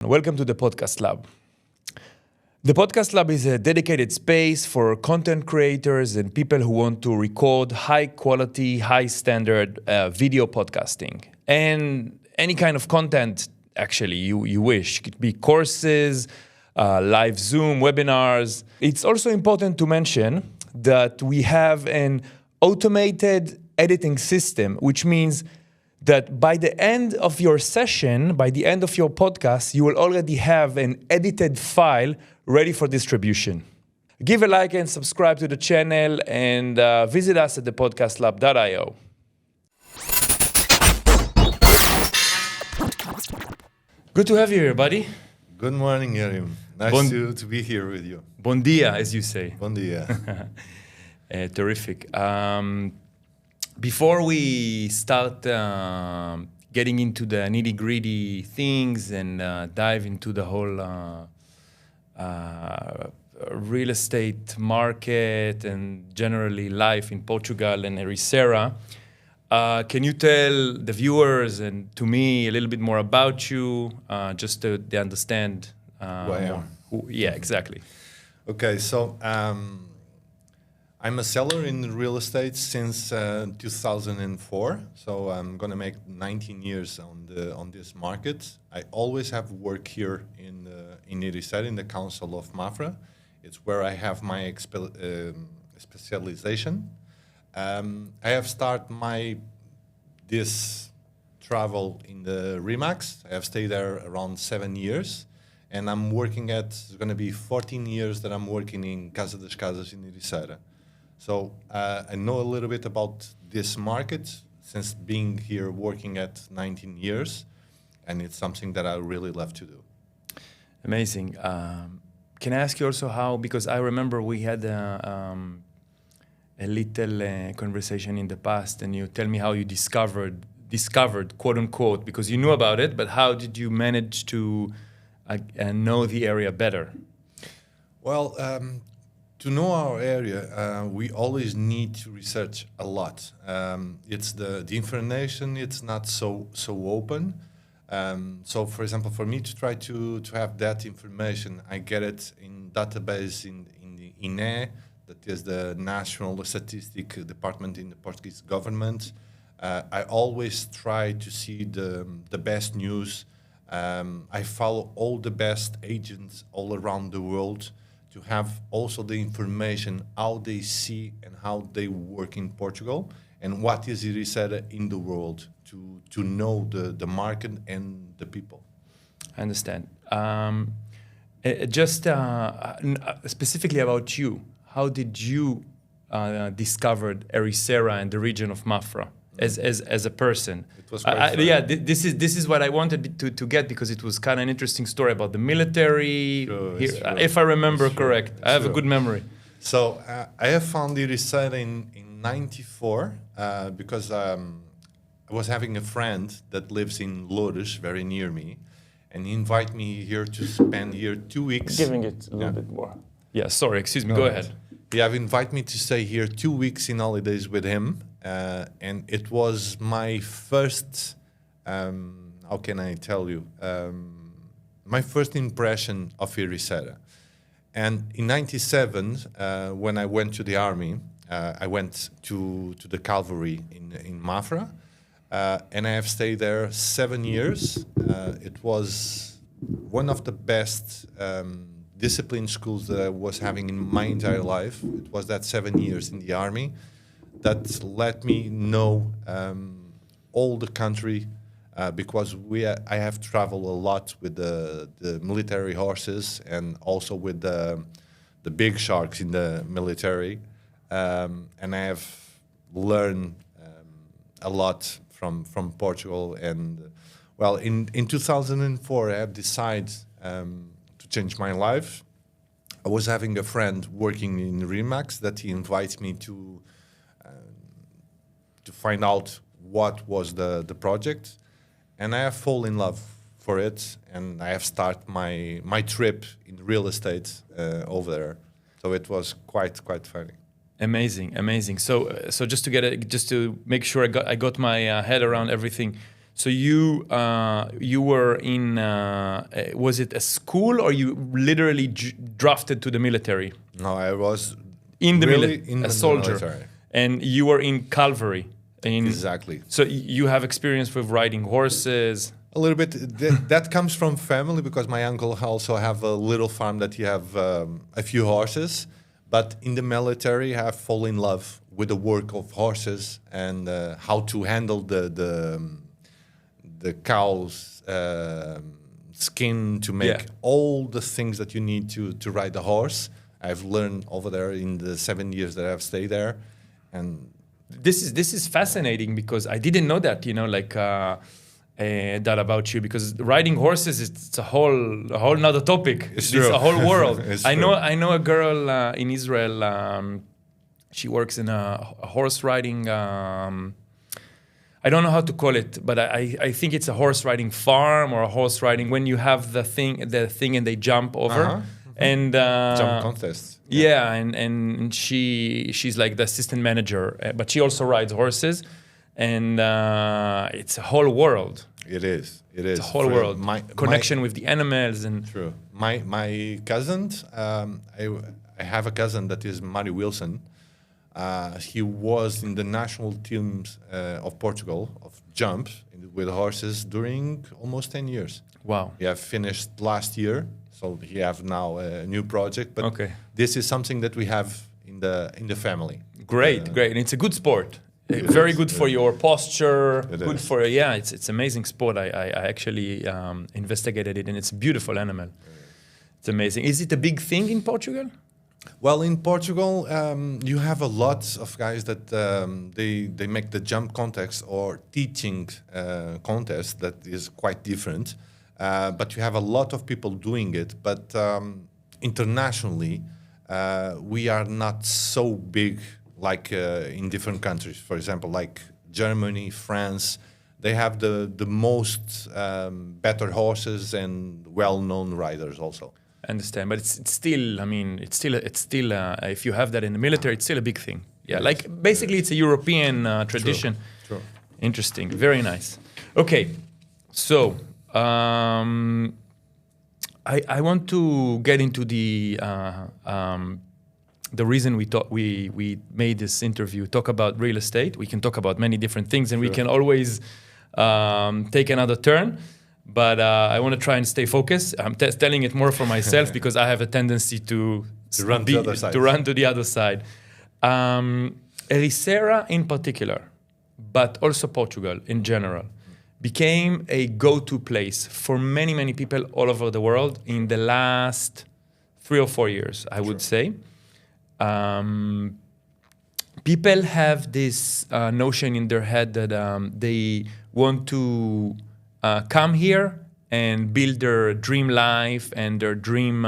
Welcome to the Podcast Lab. The Podcast Lab is a dedicated space for content creators and people who want to record high quality, high standard video podcasting. And any kind of content, actually, you wish. It could be courses, live Zoom, webinars. It's also important to mention that we have an automated editing system, which means that by the end of your session, by the end of your podcast, you will already have an edited file ready for distribution. Give a like and subscribe to the channel and visit us at thepodcastlab.io. Good to have you here, buddy. Good morning, Yerim. Nice to be here with you. Bon dia, as you say. Bon dia. Terrific. Before we start getting into the nitty-gritty things and dive into the whole real estate market and generally life in Portugal and Ericeira, can you tell the viewers and to me a little bit more about you, just so they understand who I am? Yeah, exactly. Okay, so I'm a seller in real estate since 2004, so I'm gonna make 19 years on this market. I always have worked here in Ericeira, in the Council of Mafra. It's where I have my specialization. I have started this travel in the Remax. I have stayed there around 7 years, and I'm working it's gonna be 14 years that I'm working in Casa das Casas in Ericeira. So I know a little bit about this market since being here working at 19 years, and it's something that I really love to do. Amazing. Can I ask you also how, because I remember we had a little conversation in the past, and you tell me how you discovered, quote unquote, because you knew about it, but how did you manage to know the area better? Well, to know our area, we always need to research a lot. It's the information, it's not so open. So, for example, for me to try to have that information, I get it in database in the INE, that is the National Statistic Department in the Portuguese government. I always try to see the best news. I follow all the best agents all around the world to have also the information, how they see and how they work in Portugal, and what is Ericeira in the world, to know the market and the people. I understand. Just specifically about you, how did you discover Ericeira and the region of Mafra as a person? It was quite this is what I wanted to get, because it was kind of an interesting story about the military. Sure, here, true. if I remember correct. I have a True. good memory. So I have found Ericeira in 94 because I was having a friend that lives in Loures, very near me, and he invited me here to spend here 2 weeks. Giving it a little bit more. Yeah, sorry, excuse me, go ahead. He have invited me to stay here 2 weeks in holidays with him, and it was my first, how can I tell you, my first impression of Ericeira. And in 97, when I went to the army, I went to the cavalry in Mafra, and I have stayed there 7 years. It was one of the best discipline schools that I was having in my entire life. It was that 7 years in the army that let me know all the country, because I have traveled a lot with the military horses and also with the big sharks in the military, and I have learned a lot from Portugal. And well, in 2004 I have decided to change my life. I was having a friend working in Remax that he invited me to find out what was the project, and I have fallen in love for it, and I have started my trip in real estate over there. So it was quite funny. Amazing. So just to make sure I got my head around everything. So you were in was it a school or you literally drafted to the military? No, I was In the really in a the soldier, military. and you were in cavalry. Exactly. So you have experience with riding horses. A little bit. That comes from family because my uncle also have a little farm that he have a few horses. But in the military, I have fallen in love with the work of horses and how to handle the cow's skin to make all the things that you need to ride the horse. I've learned over there in the 7 years that I've stayed there, and this is fascinating because I didn't know that, that about you, because riding horses it's a whole nother topic. It's a whole world. I know a girl in Israel. She works in a horse riding. I don't know how to call it, but I think it's a horse riding farm or a horse riding when you have the thing and they jump over. And jump contests. Yeah, and she's like the assistant manager, but she also rides horses, and it's a whole world. It is. It's a whole world. Connection with the animals and. True. My cousin, I have a cousin that is Mario Wilson. He was in the national teams of Portugal of jump with horses during almost 10 years. Wow. He have finished last year. So he have now a new project, but this is something that we have in the family. Great, and it's a good sport. Very good for your posture. Good for it's amazing sport. I actually investigated it, and it's a beautiful animal. It's amazing. Is it a big thing in Portugal? Well, in Portugal, you have a lot of guys that they make the jump contest or teaching contest that is quite different. But you have a lot of people doing it. But internationally, we are not so big like in different countries. For example, like Germany, France, they have the most better horses and well-known riders also. I understand, but it's still. I mean, it's still. If you have that in the military, it's still a big thing. Yeah, like basically, it's a European tradition. True. Interesting. Very nice. Okay, so. I want to get into the reason we made this interview. Talk about real estate. We can talk about many different things, and we can always take another turn. But I want to try and stay focused. I'm telling it more for myself because I have a tendency to run to the other side. To run to the other side. Ericeira in particular, but also Portugal in general, became a go-to place for many, many people all over the world in the last 3 or 4 years, I would say. People have this notion in their head that they want to come here and build their dream life and their dream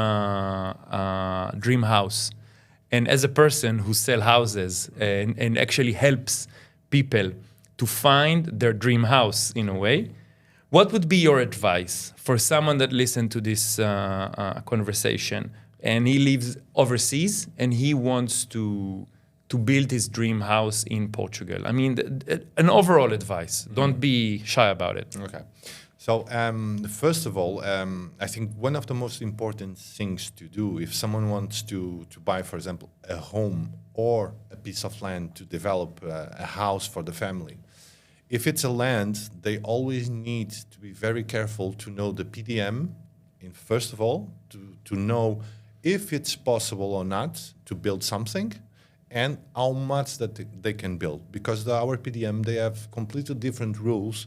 house. And as a person who sells houses and actually helps people to find their dream house in a way, what would be your advice for someone that listened to this conversation and he lives overseas and he wants to build his dream house in Portugal? I mean, an overall advice. Don't be shy about it. Okay. So first of all, I think one of the most important things to do if someone wants to buy, for example, a home or a piece of land to develop a house for the family, if it's a land, they always need to be very careful to know the PDM, first of all, to know if it's possible or not to build something and how much that they can build. Because our PDM, they have completely different rules.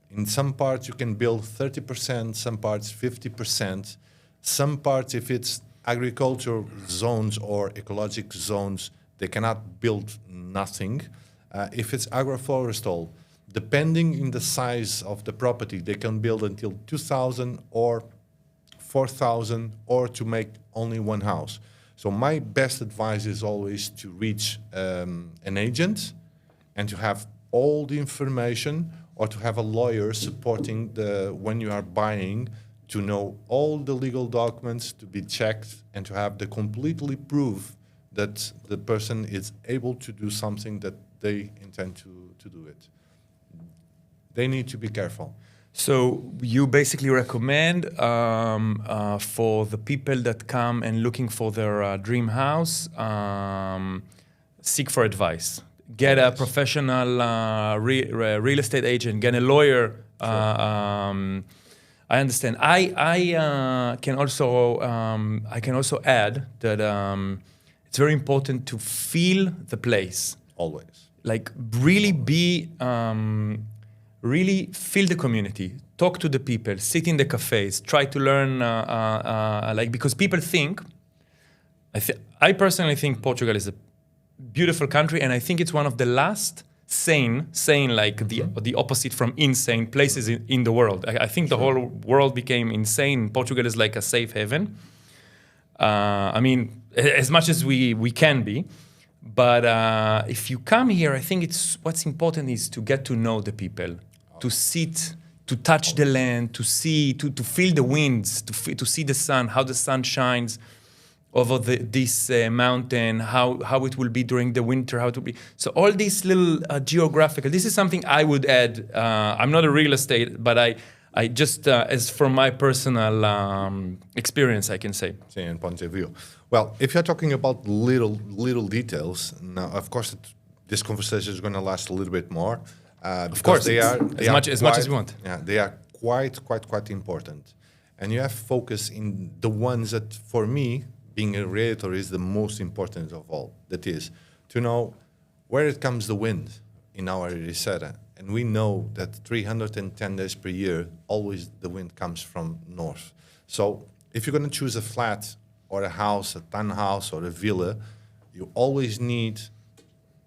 In some parts, you can build 30%, some parts 50%. Some parts, if it's agricultural zones or ecologic zones, they cannot build nothing. If it's agroforestal, depending in the size of the property, they can build until 2,000 or 4,000 or to make only one house. So my best advice is always to reach an agent and to have all the information or to have a lawyer supporting when you are buying, to know all the legal documents to be checked and to have the completely proof that the person is able to do something that they intend to do it. they need to be careful. So you basically recommend for the people that come and looking for their dream house, seek for advice. Get a professional real estate agent. Get a lawyer. I understand. I can also add that it's very important to feel the place. Always. Like really be. Really feel the community, talk to the people, sit in the cafes, try to learn, because people think, I personally think Portugal is a beautiful country, and I think it's one of the last sane, like the opposite from insane places in the world. I think the whole world became insane. Portugal is like a safe haven. I mean, as much as we can be. But if you come here, I think what's important is to get to know the people, to sit, to touch the land, to see, to feel the winds, to see the sun, how the sun shines over this mountain, how it will be during the winter, how it will be. So all these little geographical, this is something I would add. I'm not a real estate, but I just, as from my personal experience, I can say. And point of view. Well, if you're talking about little details, now of course this conversation is going to last a little bit more. Of course, as much as we want. Yeah, they are quite important, and you have focus in the ones that, for me, being a realtor, is the most important of all. That is to know where it comes the wind in our Ericeira, and we know that 310 days per year, always the wind comes from north. So if you're going to choose a flat or a house, a townhouse or a villa, you always need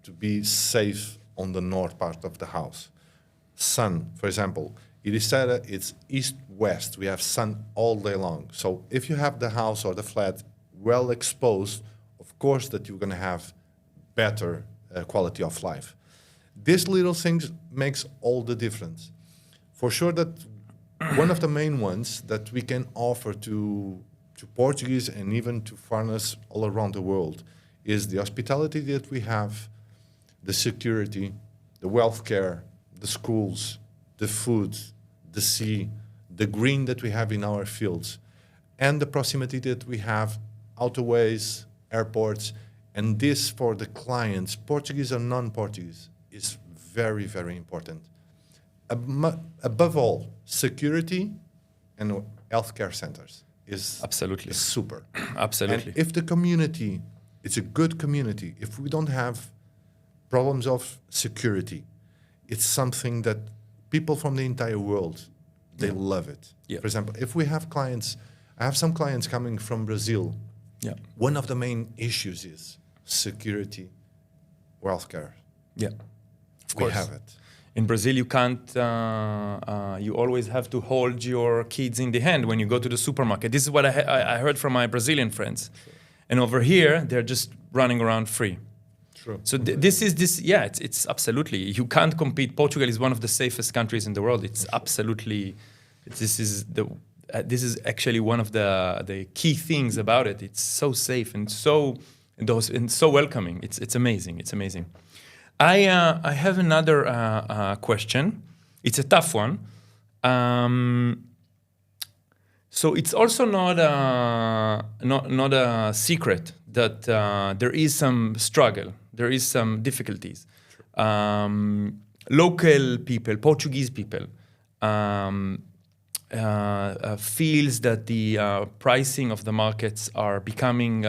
to be safe on the north part of the house. Sun, for example, Ericeira, it's east-west. We have sun all day long. So if you have the house or the flat well exposed, of course that you're going to have better quality of life. These little things makes all the difference. For sure that one of the main ones that we can offer to Portuguese and even to foreigners all around the world is the hospitality that we have, the security, the healthcare, the schools, the food, the sea, the green that we have in our fields, and the proximity that we have, autoways, airports, and this for the clients, Portuguese or non-Portuguese, is very, very important. Above all, security and healthcare centers is absolutely super. Absolutely. And if the community, it's a good community, if we don't have problems of security, it's something that people from the entire world, they love it. Yeah. For example, if we have clients, I have some clients coming from Brazil. Yeah. One of the main issues is security, healthcare. Yeah. Of course. We have it. In Brazil, you can't, you always have to hold your kids in the hand when you go to the supermarket. This is what I heard from my Brazilian friends. Sure. And over here, they're just running around free. True. So it's absolutely, you can't compete. Portugal is one of the safest countries in the world. It's absolutely, this is actually one of the key things about it. It's so safe and so welcoming. It's amazing. It's amazing. I have another question. It's a tough one. So it's also not a secret that there is some struggle. There is some difficulties. Local people, Portuguese people, feels that the pricing of the markets are becoming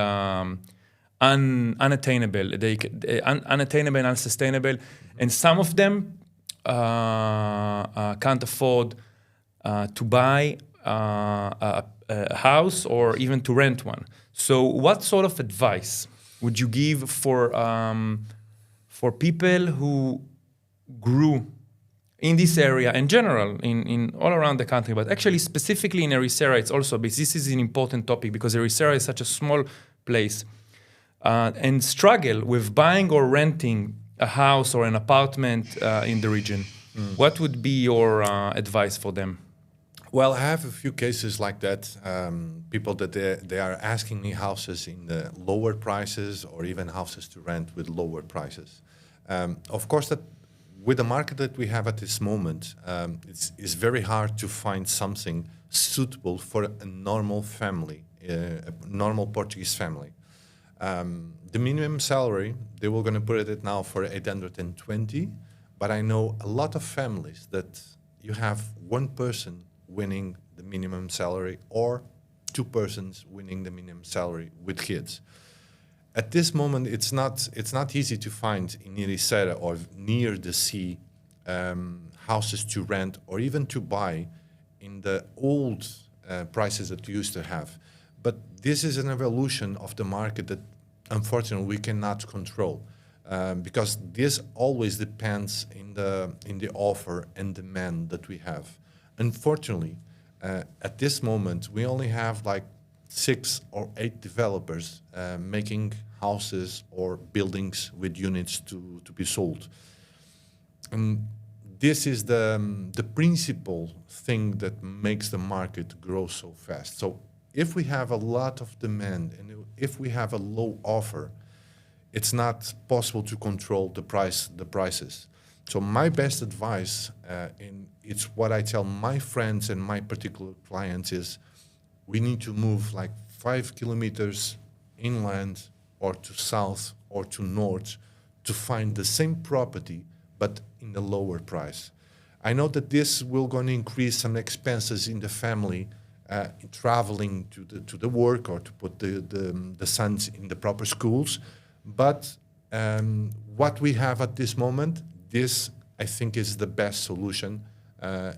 unattainable. Unattainable and unsustainable, and some of them can't afford to buy a house or even to rent one. So what sort of advice would you give for people who grew in this area in general, in all around the country, but actually specifically in Ericeira, it's also, because this is an important topic because Ericeira is such a small place, and struggle with buying or renting a house or an apartment in the region. What would be your advice for them? Well, I have a few cases like that. People that they are asking me houses in the lower prices or even houses to rent with lower prices. Of course, that with the market that we have at this moment, it's very hard to find something suitable for a normal family, a normal Portuguese family. The minimum salary, they were going to put it now for 820, but I know a lot of families that you have one person winning the minimum salary or two persons winning the minimum salary with kids. At this moment, it's not easy to find in Ericeira or near the sea houses to rent or even to buy in the old prices that we used to have. But this is an evolution of the market that unfortunately we cannot control because this always depends in the offer and demand that we have. Unfortunately, at this moment, we only have like 6 or 8 developers making houses or buildings with units to be sold. And this is the principal thing that makes the market grow so fast. So if we have a lot of demand and if we have a low offer, it's not possible to control the prices. So my best advice, and it's what I tell my friends and my particular clients is, we need to move like 5 kilometers inland or to south or to north to find the same property, but in a lower price. I know that this will going to increase some expenses in the family, traveling to the work or to put the sons in the proper schools. But what we have at this moment, this I think is the best solution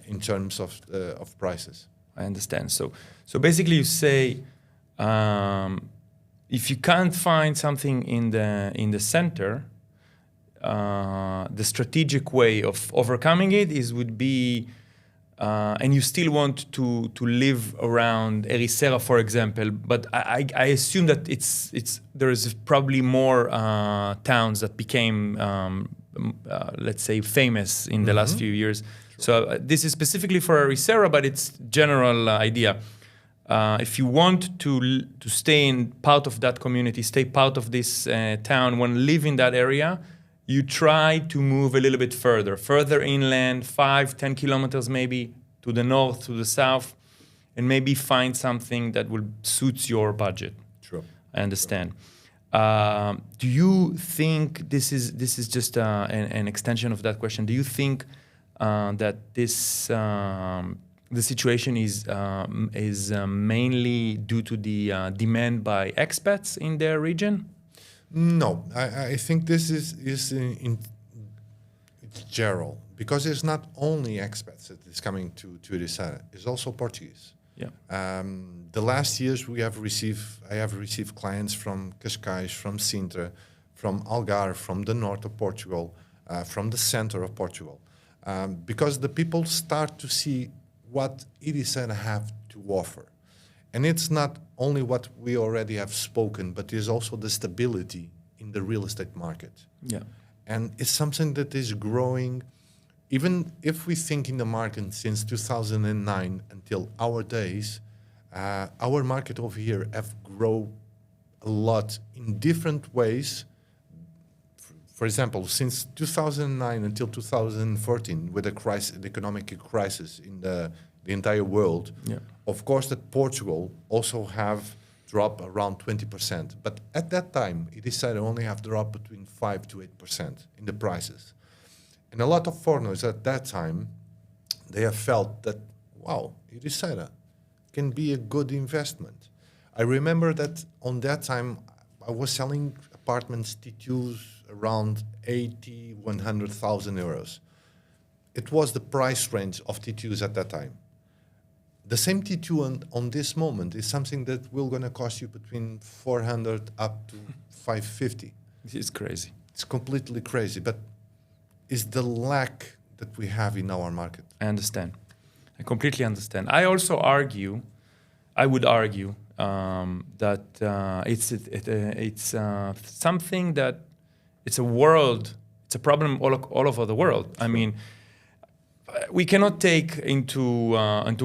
in terms of prices. I understand. So basically, you say if you can't find something in the center, the strategic way of overcoming it would be, and you still want to live around Ericeira, for example. But I assume that there is probably more towns that became, let's say, famous in the last few years. So this is specifically for Ericeira, but it's general idea. If you want to stay in part of that community, stay part of this town, want to live in that area, you try to move a little bit further inland, 5-10 kilometers maybe, to the north, to the south, and maybe find something that will suit your budget. True. I understand. Do you think this is just an extension of that question? Do you think that this the situation is mainly due to the demand by expats in their region? No, I think this is in general, because it's not only expats that is coming to Ericeira, it's also Portuguese. Yeah. The last years I have received clients from Cascais, from Sintra, from Algarve, from the north of Portugal, from the center of Portugal, because the people start to see what Ericeira have to offer. And it's not only what we already have spoken, but there's also the stability in the real estate market. Yeah. And it's something that is growing. Even if we think in the market since 2009 until our days, our market over here have grown a lot in different ways. For example, since 2009 until 2014, with the economic crisis in the entire world, yeah. Of course that Portugal also have dropped around 20%. But at that time, it decided only have dropped between 5 to 8% in the prices. And a lot of foreigners at that time, they have felt that, wow, Ericeira can be a good investment. I remember that on that time, I was selling apartments, T2s, around 80, 100,000 euros. It was the price range of T2s at that time. The same T2 on this moment is something that will going to cost you between 400 up to 550. It's crazy. It's completely crazy, but it's the lack that we have in our market. I understand. I completely understand. I would argue that it's something that it's a world, it's a problem all over the world. Sure. I mean, we cannot take into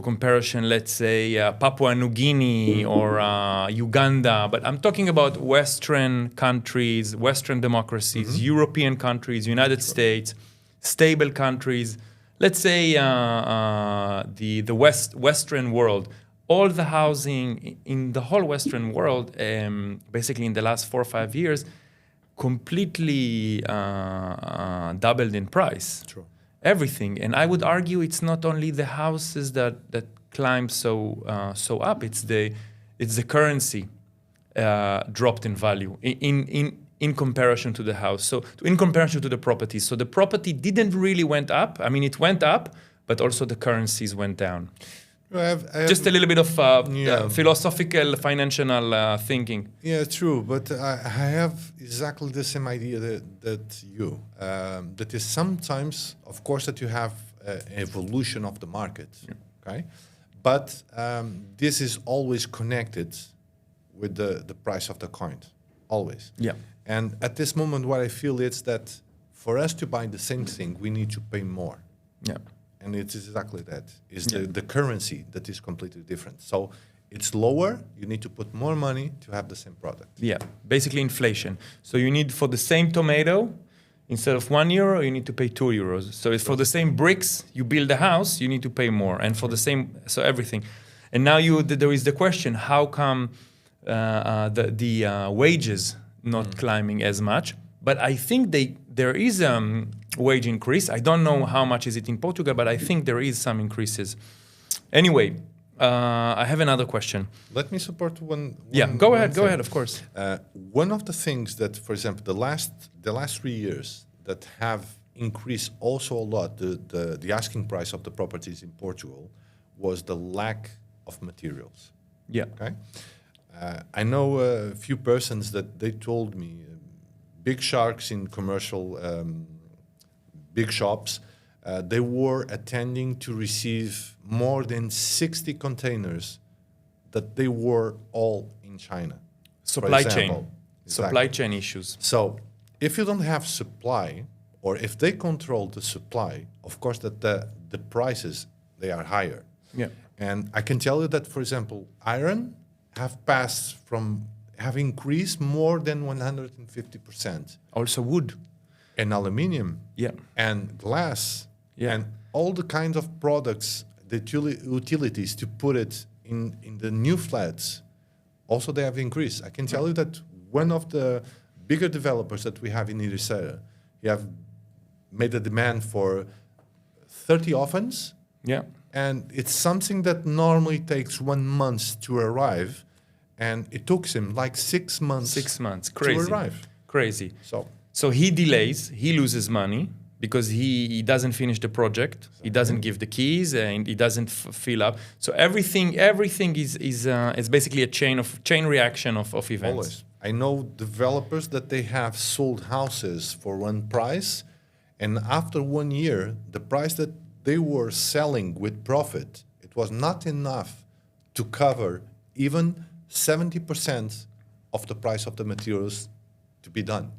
comparison, let's say, Papua New Guinea or Uganda, but I'm talking about Western countries, Western democracies, European countries, United States. stable countries. Let's say the Western world. All the housing in the whole Western world, basically in the last 4 or 5 years, completely doubled in price. True. Everything. And I would argue it's not only the houses that climb so up. It's the currency dropped in value in comparison to the house. So in comparison to the property. So the property didn't really went up. I mean, it went up, but also the currencies went down. I have Just a little bit of philosophical, financial thinking. Yeah, true. But I have exactly the same idea that you. That is sometimes, of course, that you have evolution of the market. Yeah. Okay, but this is always connected with the price of the coin, always. Yeah. And at this moment, what I feel is that for us to buy the same thing, we need to pay more. Yeah. And it's exactly that. It's the currency that is completely different. So it's lower. You need to put more money to have the same product. Yeah, basically inflation. So you need for the same tomato, instead of €1, you need to pay €2. So it's for the same bricks you build a house, you need to pay more. And for the same, so everything. And now there is the question: how come the wages not climbing as much? But I think there is wage increase. I don't know how much is it in Portugal, but I think there is some increases. Anyway, I have another question. Let me support one. Go ahead, of course. One of the things that, for example, the last 3 years that have increased also a lot the asking price of the properties in Portugal was the lack of materials. Yeah. Okay. I know a few persons that they told me. Big sharks in commercial big shops, they were attending to receive more than 60 containers that they were all in China. Supply chain. Exactly. Supply chain issues. So if you don't have supply, or if they control the supply, of course that the prices, they are higher. Yeah. And I can tell you that, for example, iron have increased more than 150%. Also wood. And aluminium. Yeah. And glass. Yeah. And all the kinds of products, the utilities to put it in the new flats, also they have increased. I can tell you that one of the bigger developers that we have in Ericeira, he have made a demand for 30 ovens. Yeah. And it's something that normally takes 1 month to arrive. And it took him like 6 months. 6 months, crazy. To arrive. Crazy. So he delays, he loses money because he doesn't finish the project. Exactly. He doesn't give the keys and he doesn't fill up. So everything is basically a chain reaction of events. Always. I know developers that they have sold houses for one price, and after 1 year, the price that they were selling with profit, it was not enough to cover even 70% of the price of the materials to be done.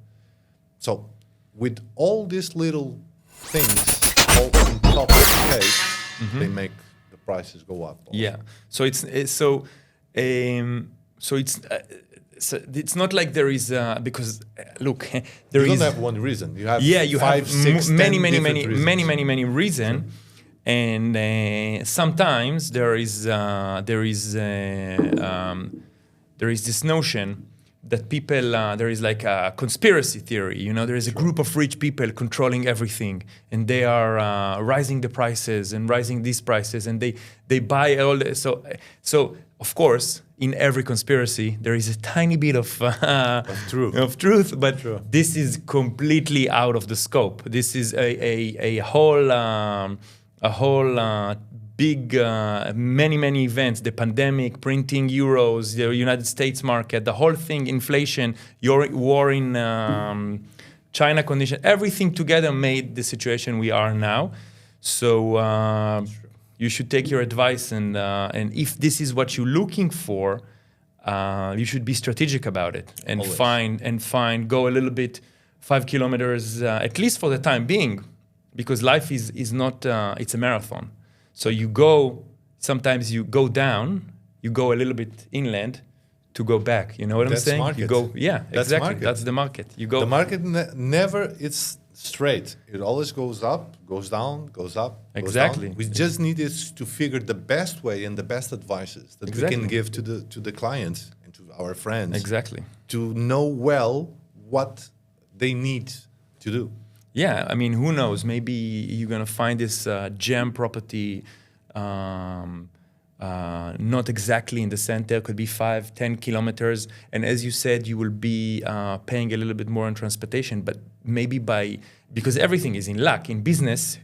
So with all these little things all on top of the cake, they make the prices go up. Also. Yeah. So it's not like there is because look, there you is. don't have one reason. You have you five, have six, many reasons. And sometimes there is this notion that people there is like a conspiracy theory. You know, there is a group of rich people controlling everything, and they are rising the prices and rising these prices, and they buy all. So of course, in every conspiracy there is a tiny bit of truth, but this is completely out of the scope. This is a whole big, many events, the pandemic, printing euros, the United States market, the whole thing, inflation, war in China condition, everything together made the situation we are now. So you should take your advice, and if this is what you're looking for, you should be strategic about it and go a little bit 5 kilometers, at least for the time being. Because life is not, it's a marathon. So sometimes you go down, you go a little bit inland to go back. You know what I'm saying? Market. You go, yeah, exactly. That's the market. You go. The market never, it's straight. It always goes up, goes down, goes up. Exactly. Goes down. We just needed to figure the best way and the best advices that we can give to the clients and to our friends. Exactly. To know well what they need to do. Yeah, I mean, who knows? Maybe you're gonna find this gem property, not exactly in the center. Could be 5-10 kilometers, and as you said, you will be paying a little bit more on transportation. But maybe because everything is in luck in business.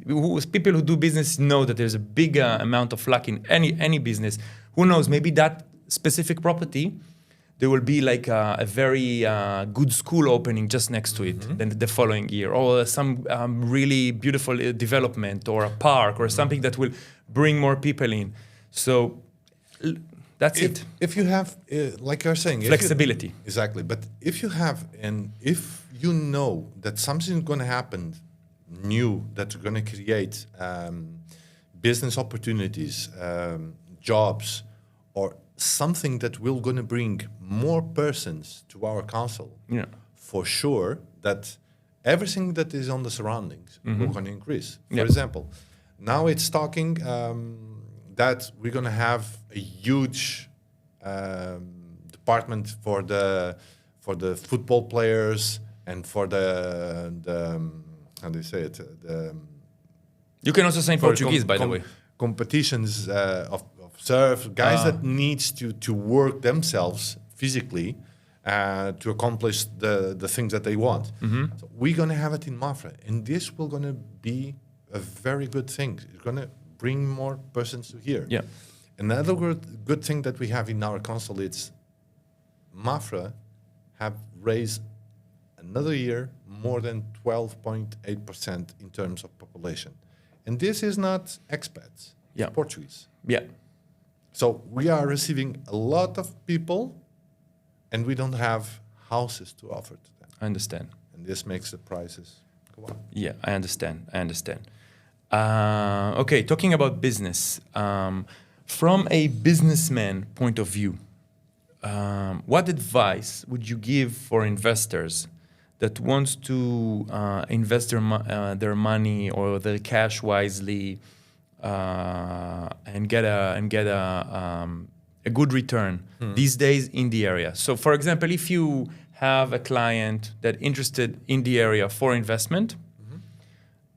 People who do business know that there's a big amount of luck in any business. Who knows? Maybe that specific property, there will be like a very good school opening just next to it then the following year, or some really beautiful development, or a park, or something that will bring more people in. So that's it. If you have, like you're saying, flexibility. Exactly. But if you have, and if you know that something's going to happen new, that's going to create business opportunities, jobs, or something that will going to bring more persons to our council, for sure that everything that is on the surroundings will going to increase. For example, now it's talking that we're going to have a huge department for the football players and for the how do you say it? You can also say in Portuguese, by the way. Competitions of surf, guys that needs to work themselves physically to accomplish the things that they want. So we're going to have it in Mafra, and this will going to be a very good thing. It's going to bring more persons to here. Yeah. Another good thing that we have in our council is Mafra have raised another year more than 12.8% in terms of population. And this is not expats, it's Portuguese. Yeah. So we are receiving a lot of people, and we don't have houses to offer to them. I understand. And this makes the prices go up. Yeah, I understand. Okay, talking about business. From a businessman point of view, what advice would you give for investors that wants to invest their money or their cash wisely and get a good return these days in the area? So, for example, if you have a client that interested in the area for investment,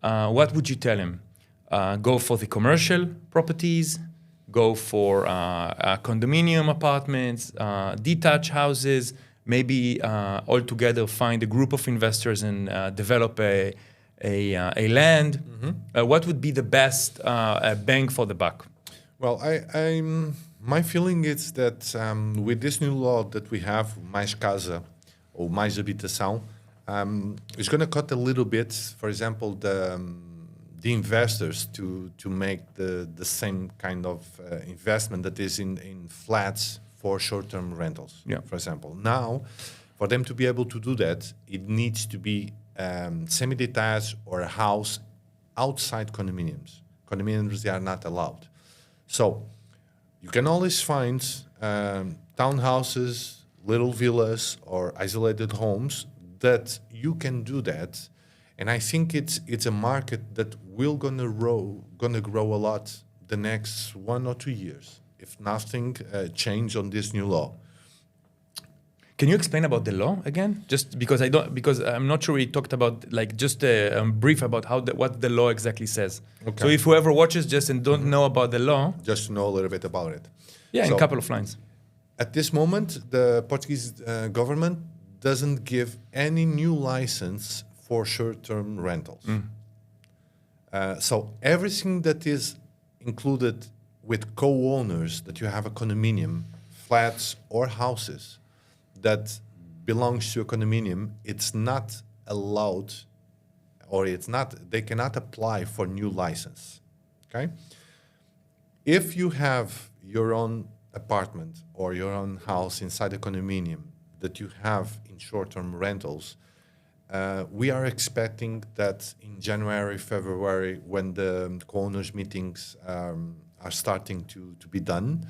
what would you tell him? Go for the commercial properties, go for condominium apartments, detached houses, maybe altogether find a group of investors and develop a land. What would be the best bang for the buck? Well, my feeling is that with this new law that we have, Mais Casa or Mais Habitação, it's going to cut a little bit, for example, the investors to make the same kind of investment that is in flats for short-term rentals, for example. Now, for them to be able to do that, it needs to be semi-detached or a house outside condominiums. Condominiums, they are not allowed. So you can always find townhouses, little villas, or isolated homes that you can do that. And I think it's a market that will gonna grow a lot the next 1 or 2 years if nothing change on this new law. Can you explain about the law again? Just because I'm not sure we talked about, like, just a brief about what the law exactly says. Okay. So if whoever watches just and don't know about the law, just to know a little bit about it. Yeah, so in a couple of lines. At this moment, the Portuguese government doesn't give any new license for short-term rentals. So everything that is included with co-owners, that you have a condominium, flats or houses that belongs to a condominium, it's not allowed, or they cannot apply for new license, okay? If you have your own apartment or your own house inside a condominium that you have in short-term rentals, we are expecting that in January, February, when the co-owners meetings are starting to be done,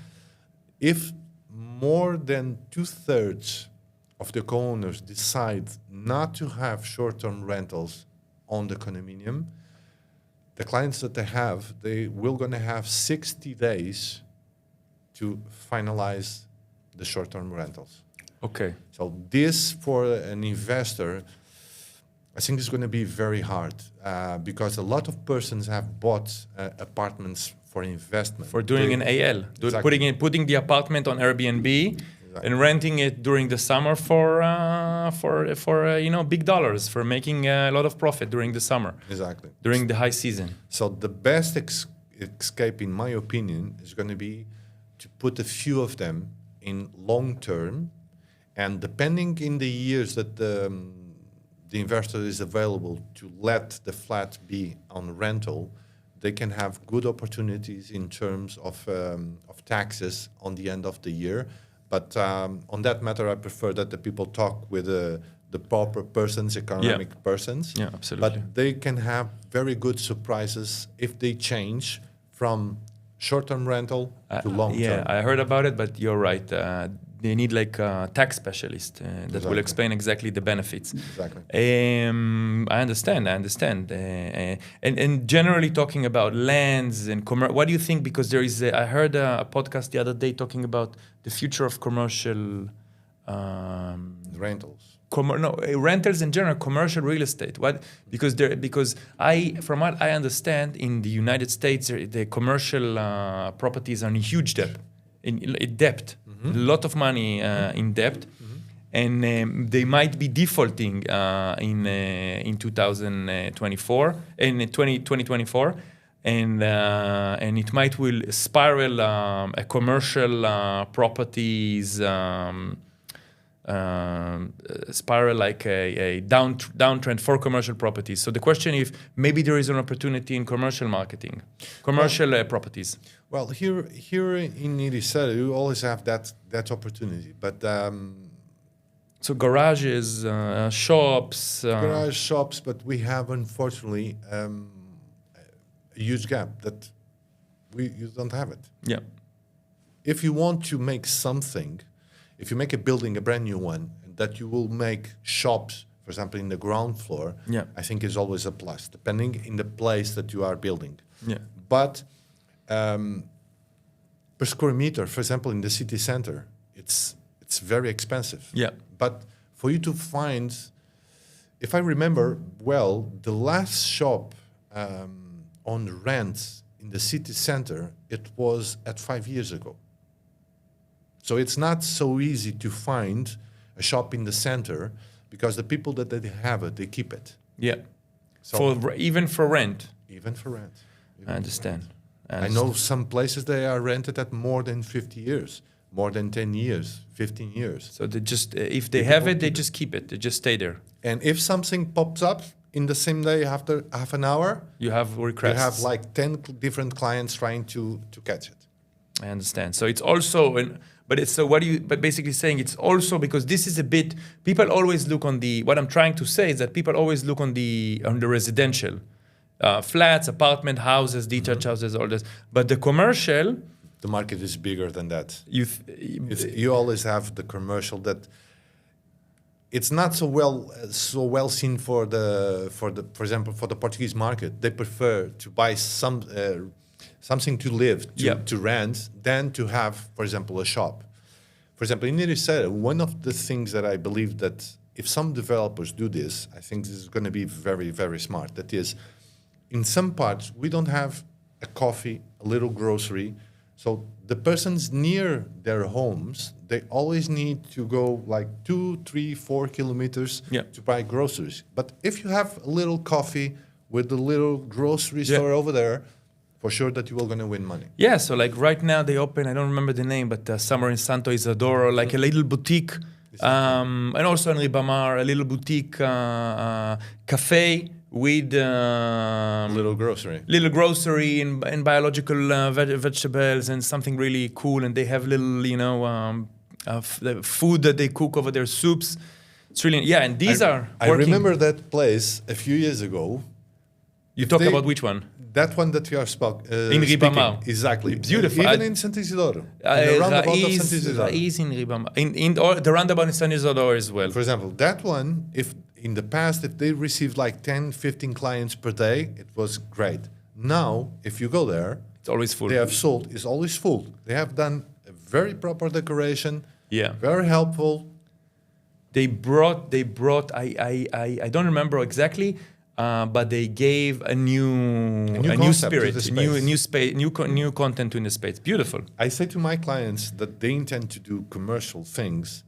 if more than 2/3 of the co-owners decide not to have short-term rentals on the condominium, the clients that they will going to have 60 days to finalize the short-term rentals. Okay. So this, for an investor, I think is going to be very hard because a lot of persons have bought apartments for investment. For doing an AL, Exactly. putting the apartment on Airbnb and renting it during the summer for big dollars, for making a lot of profit during the summer. Exactly. During the high season. So the best escape, in my opinion, is going to be to put a few of them in long term, and depending in the years that the investor is available to let the flat be on rental, they can have good opportunities in terms of taxes on the end of the year. But on that matter, I prefer that the people talk with the proper persons, economic persons. Yeah, absolutely. But they can have very good surprises if they change from short-term rental to long-term. Yeah, I heard about it, but you're right. They need like a tax specialist that will explain exactly the benefits. Exactly. I understand. And generally talking about lands and what do you think? Because there is, I heard a podcast the other day talking about the future of commercial Rentals. Rentals in general, commercial real estate. From what I understand, in the United States, the commercial properties are in huge debt. A lot of money in debt, and they might be defaulting in 2024, in 2024, and it might will spiral a commercial properties spiral like a downtrend for commercial properties. So the question is, maybe there is an opportunity in commercial marketing, commercial properties. Well, here in Ericeira, you always have that opportunity, but so garages, shops, but we have unfortunately a huge gap that you don't have it. Yeah. If you want to make something, if you make a building, a brand new one, that you will make shops, for example, in the ground floor, I think is always a plus, depending in the place that you are building. Yeah. But per square meter, for example, in the city center, it's very expensive. Yeah. But for you to find, if I remember well, the last shop on rent in the city center, it was at 5 years ago. So it's not so easy to find a shop in the center because the people that they have it, they keep it. Yeah. So even for rent. Even for rent. I understand. I know some places they are rented at more than 50 years, more than 10 years, 15 years. So they just, if they have it, they just keep it. They just stay there. And if something pops up in the same day after half an hour, you have requests. You have like 10 different clients trying to catch it. I understand. So it's also, but basically saying it's also because this is a bit, people always look on what I'm trying to say is that people always look on the residential. Flats, apartment, houses, detached houses, all this. But the commercial... The market is bigger than that. You always have the commercial that it's not so well seen for example, for the Portuguese market. They prefer to buy something to live, to rent, than to have, for example, a shop. For example, in Ericeira, one of the things that I believe that if some developers do this, I think this is going to be very, very smart. That is, in some parts, we don't have a coffee, a little grocery. So the persons near their homes, they always need to go like 2, 3, 4 kilometers to buy groceries. But if you have a little coffee with a little grocery store over there, for sure that you are going to win money. Yeah, so like right now they open, I don't remember the name, but somewhere in Santo Isidoro, like a little boutique, and also in Ribamar, a little boutique cafe with little grocery and biological vegetables and something really cool. And they have little, the food that they cook over their soups. It's really, and these are working. I remember that place a few years ago. You talk about which one? That one that you are in Ribamar. Exactly. Beautiful. Even in Santo Isidoro. The roundabout of Santo Isidoro. Is in Ribamar. In the roundabout in Santo Isidoro as well. For example, that one, if in the past, if they received like 10, 15 clients per day, it was great. Now, if you go there, It's always full. they have sold, it's always full. They have done a very proper decoration, Yeah. very helpful. They brought. I don't remember exactly, but they gave a new concept to spirit, the new space. space, new content in the space. Beautiful. I say to my clients that they intend to do commercial things.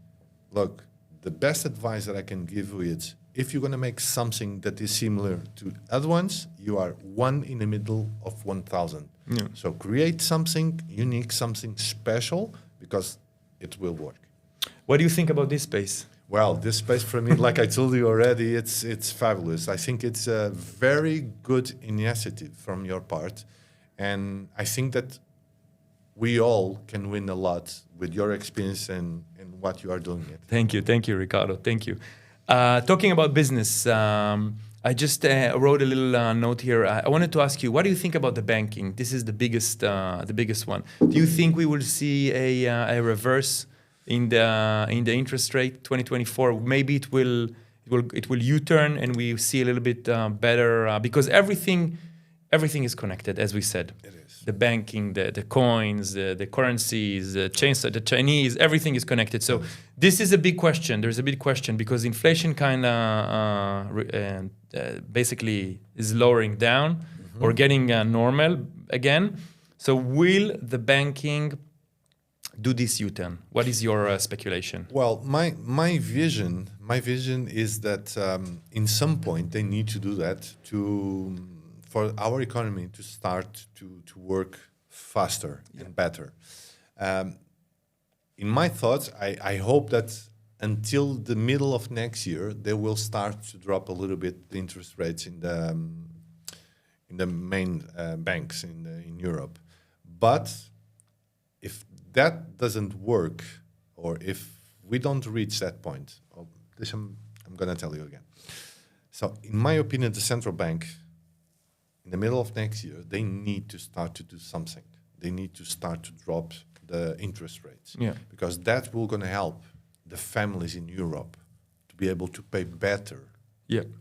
Look, the best advice that I can give you is if you're going to make something that is similar to other ones, you are one in the middle of 1,000. Yeah. So create something unique, something special, because it will work. What do you think about this space? Well, this space for me, like I told you already, it's fabulous. I think it's a very good initiative from your part. And I think that we all can win a lot with your experience and what you are doing it. Thank you, Ricardo. Thank you. Talking about business, I just wrote a little note here. I wanted to ask you, what do you think about the banking? This is the biggest one. Do you think we will see a reverse in the interest rate 2024? Maybe it will U-turn and we see a little bit better because everything is connected, as we said. It is. The banking, the coins, the currencies, the Chinese, everything is connected. So this is a big question. There's a big question because inflation kind of basically is lowering down or getting normal again. So will the banking do this U-turn? What is your speculation? Well, my vision is that in some point they need to do that for our economy to start to work faster and better. In my thoughts, I hope that until the middle of next year, they will start to drop a little bit the interest rates in the main banks in Europe. But if that doesn't work, or if we don't reach that point, I'm going to tell you again. So in my opinion, the central bank, in the middle of next year, they need to start to do something. They need to start to drop the interest rates. Yeah. Because that will going to help the families in Europe to be able to pay better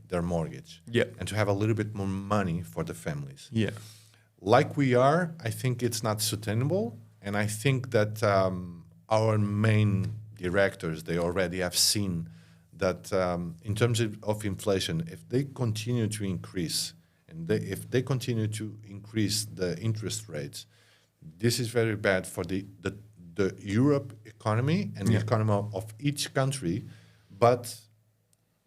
their mortgage. Yeah. And to have a little bit more money for the families. Yeah. Like we are, I think it's not sustainable. And I think that our main directors, they already have seen that in terms of inflation, if they continue to increase, and if they continue to increase the interest rates, this is very bad for the Europe economy and the economy of each country, but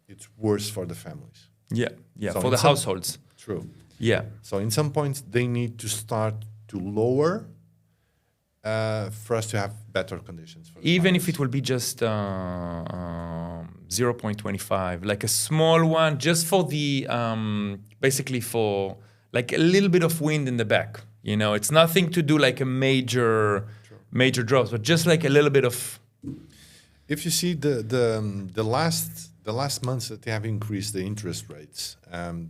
it's worse for the families. Yeah, So for the households. True. Yeah. So in some points, they need to start to lower for us to have better conditions. For Even if families. it will be just 0.25, like a small one, just for the basically for like a little bit of wind in the back. You know, it's nothing to do like a major drops, but just like a little bit of. If you see the last months that they have increased the interest rates,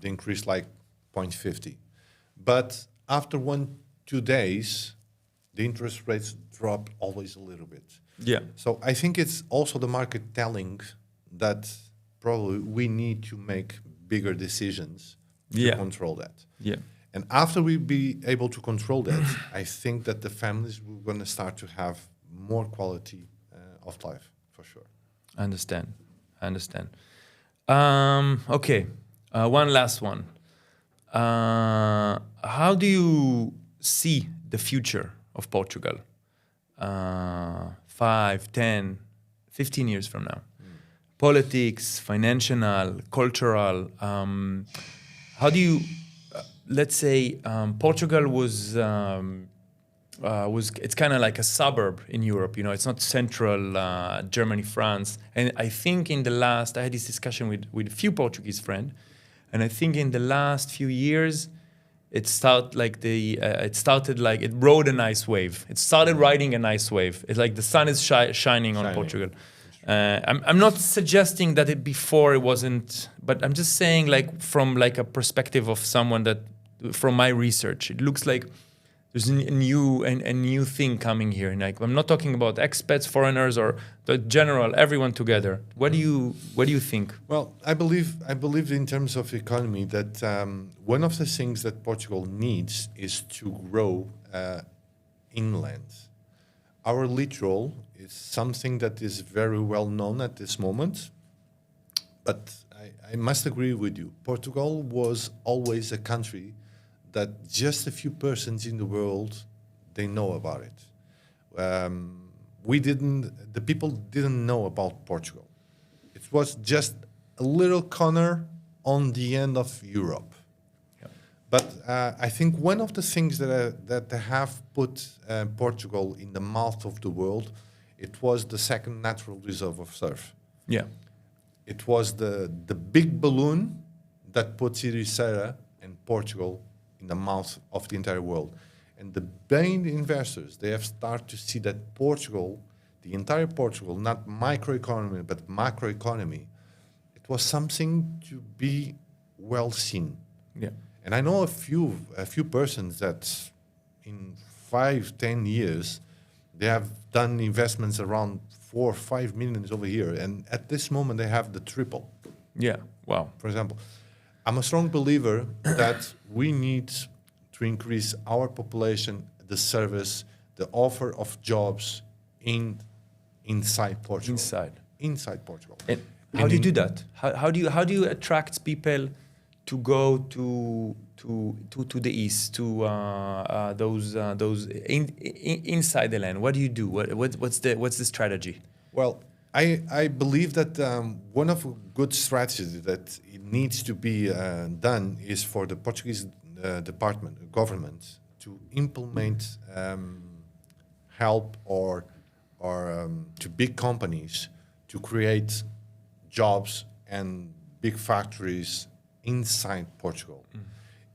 they increased like 0.50, but after 1-2 days, the interest rates drop always a little bit. Yeah. So I think it's also the market telling that probably we need to make bigger decisions to control that. Yeah. And after we be able to control that, I think that the families will going to start to have more quality of life, for sure. I understand. Okay. One last one. How do you see the future of Portugal 5, 10, 15 years from now? Politics, financial, cultural. How do you, let's say, Portugal was it's kind of like a suburb in Europe. You know, it's not central Germany, France. And I think I had this discussion with a few Portuguese friends, and I think in the last few years, it rode a nice wave. It started riding a nice wave. It's like the sun is shining on Portugal. I'm not suggesting that before it wasn't, but I'm just saying like from like a perspective of someone that, from my research, it looks like There's a new thing coming here. Like, I'm not talking about expats, foreigners, or the general, everyone together. What do you think? Well, I believe in terms of economy that one of the things that Portugal needs is to grow inland. Our littoral is something that is very well known at this moment, but I must agree with you. Portugal was always a country that just a few persons in the world, they know about it. The people didn't know about Portugal. It was just a little corner on the end of Europe. Yeah. But I think one of the things that have put Portugal in the mouth of the world, it was the second natural reserve of surf. Yeah. It was the big balloon that puts Ericeira and Portugal in the mouth of the entire world. And the main investors, they have started to see that Portugal, the entire Portugal, not microeconomy, but macroeconomy, it was something to be well seen. Yeah. And I know a few persons that in 5-10 years, they have done investments around 4 or 5 million over here. And at this moment, they have the triple. Yeah, wow. For example, I'm a strong believer that we need to increase our population, the service, the offer of jobs inside Portugal. Inside Portugal. And how do you do that? How do you attract people to go to the east, to those inside the land? What do you do? What's the strategy? Well, I believe that one of a good strategy that it needs to be done is for the Portuguese government to implement help or to big companies to create jobs and big factories inside Portugal. Mm.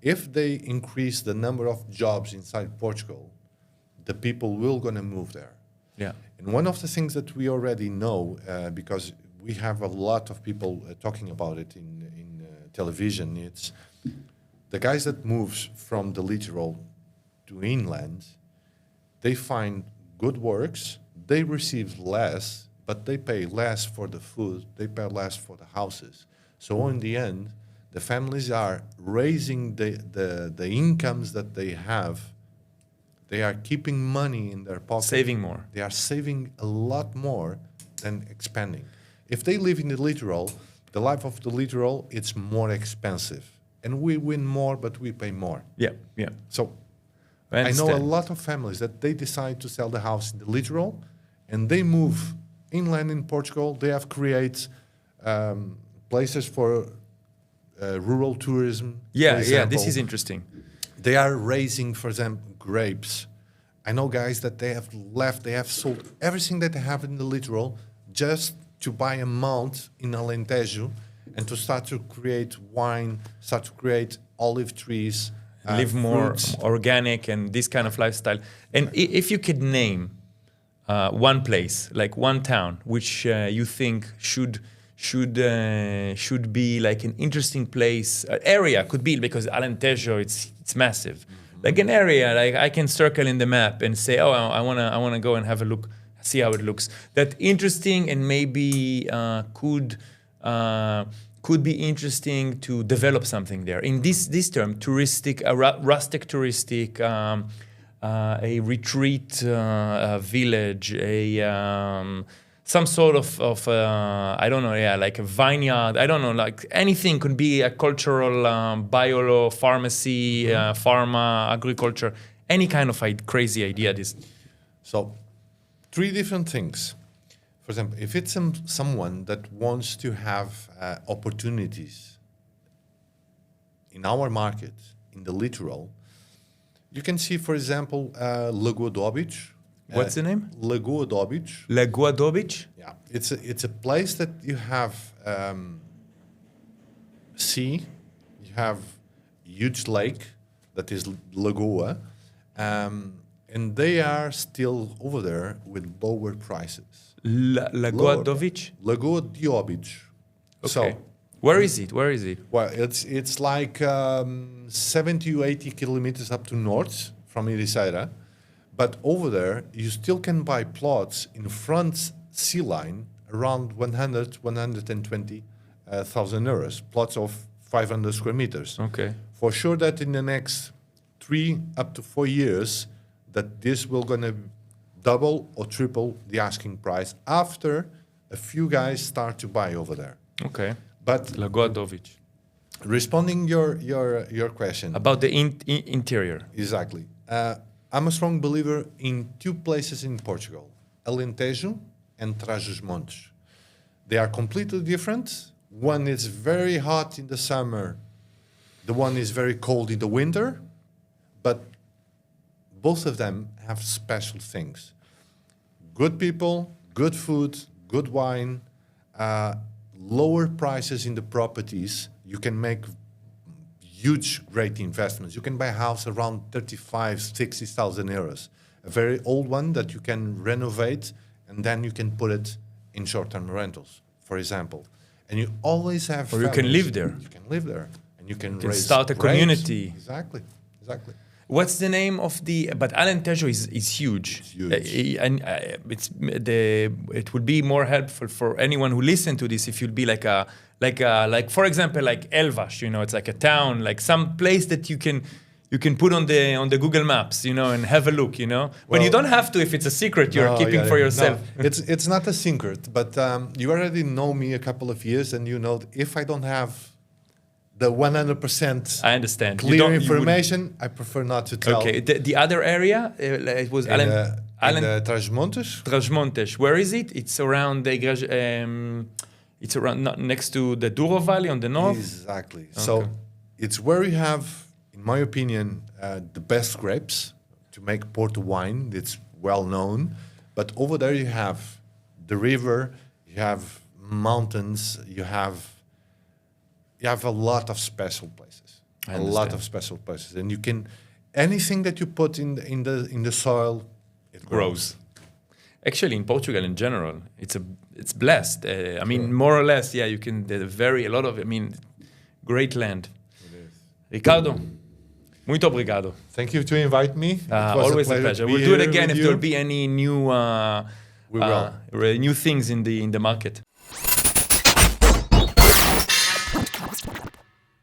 If they increase the number of jobs inside Portugal, the people will gonna move there. Yeah. And one of the things that we already know, because we have a lot of people talking about it in television, it's the guys that moves from the littoral to inland, they find good works, they receive less, but they pay less for the food, they pay less for the houses. So in the end, the families are raising the incomes that they have. They are keeping money in their pocket. Saving more. They are saving a lot more than expanding. If they live in the littoral, the life of the littoral, it's more expensive. And we win more, but we pay more. Yeah, yeah. So I know a lot of families that they decide to sell the house in the littoral and they move inland in Portugal. They have created places for rural tourism. Yeah, yeah, this is interesting. They are raising, for example, grapes. I know guys that they have sold everything that they have in the littoral just to buy a mount in Alentejo and to start to create wine, start to create olive trees, live more fruits. Organic and this kind of lifestyle. And if you could name one place, like one town, which you think should be like an interesting place, area could be, because Alentejo, it's massive. Mm-hmm. Like an area, like I can circle in the map and say, oh, I wanna go and have a look, see how it looks. That interesting and maybe could be interesting to develop something there. In this term, touristic, rustic touristic, a retreat village, some sort of I don't know, yeah, like a vineyard. I don't know, like anything could be a cultural, bio, pharmacy, pharma, agriculture, any kind of crazy idea. So, 3 different things. For example, if it's someone that wants to have opportunities in our market, in the littoral, you can see, for example, Lagoa Dobić. What's the name? Lagoa Dobić. Lagoa Dobić? Yeah, it's a place that you have sea, you have huge lake that is Lagoa, and they are still over there with lower prices. Lagoa Dobić? Lagoa Dobić. Okay. So, where is it? Where is it? Well, it's like 70 to 80 kilometers up to north from Ericeira. But over there, you still can buy plots in front sea line around 120,000 euros, plots of 500 square meters. Okay. For sure that in the next 3 up to 4 years, that this will gonna double or triple the asking price after a few guys start to buy over there. Okay. But Lagodovic. responding your question. About the interior. Exactly. I'm a strong believer in 2 places in Portugal, Alentejo and Trás-os-Montes. They are completely different. One is very hot in the summer. The one is very cold in the winter. But both of them have special things. Good people, good food, good wine, lower prices in the properties. You can make huge, great investments. You can buy a house around 35, 60,000 euros. A very old one that you can renovate, and then you can put it in short-term rentals, for example. And you always have... Or you can live there. You can live there. And you can start a community. Exactly, exactly. What's the name of the? But Alentejo is huge. It's huge. And it would be more helpful for anyone who listen to this if you'd be like for example like Elvas, you know, it's like a town, like some place that you can put on the Google Maps, you know, and have a look, you know. But you don't have to if it's a secret you're keeping for yourself. No, it's not a secret, but you already know me a couple of years, and you know if I don't have the 100% I understand. clear information, I prefer not to tell. Okay, the other area, it was Trás-os-Montes. Trás-os-Montes. Where is it? It's around the it's around next to the Douro Valley on the north. Exactly. Okay. So it's where you have, in my opinion, the best grapes to make Porto wine. It's well known, but over there you have the river, you have mountains, you have a lot of special places. A lot of special places, and you can anything that you put in the soil, it grows. Actually, in Portugal in general, it's blessed. I mean, more or less, yeah. You can a lot of. I mean, great land. It is. Ricardo, muito obrigado. Thank you to invite me. It was Always a pleasure. We'll do it again if there'll be any new we will. new things in the market.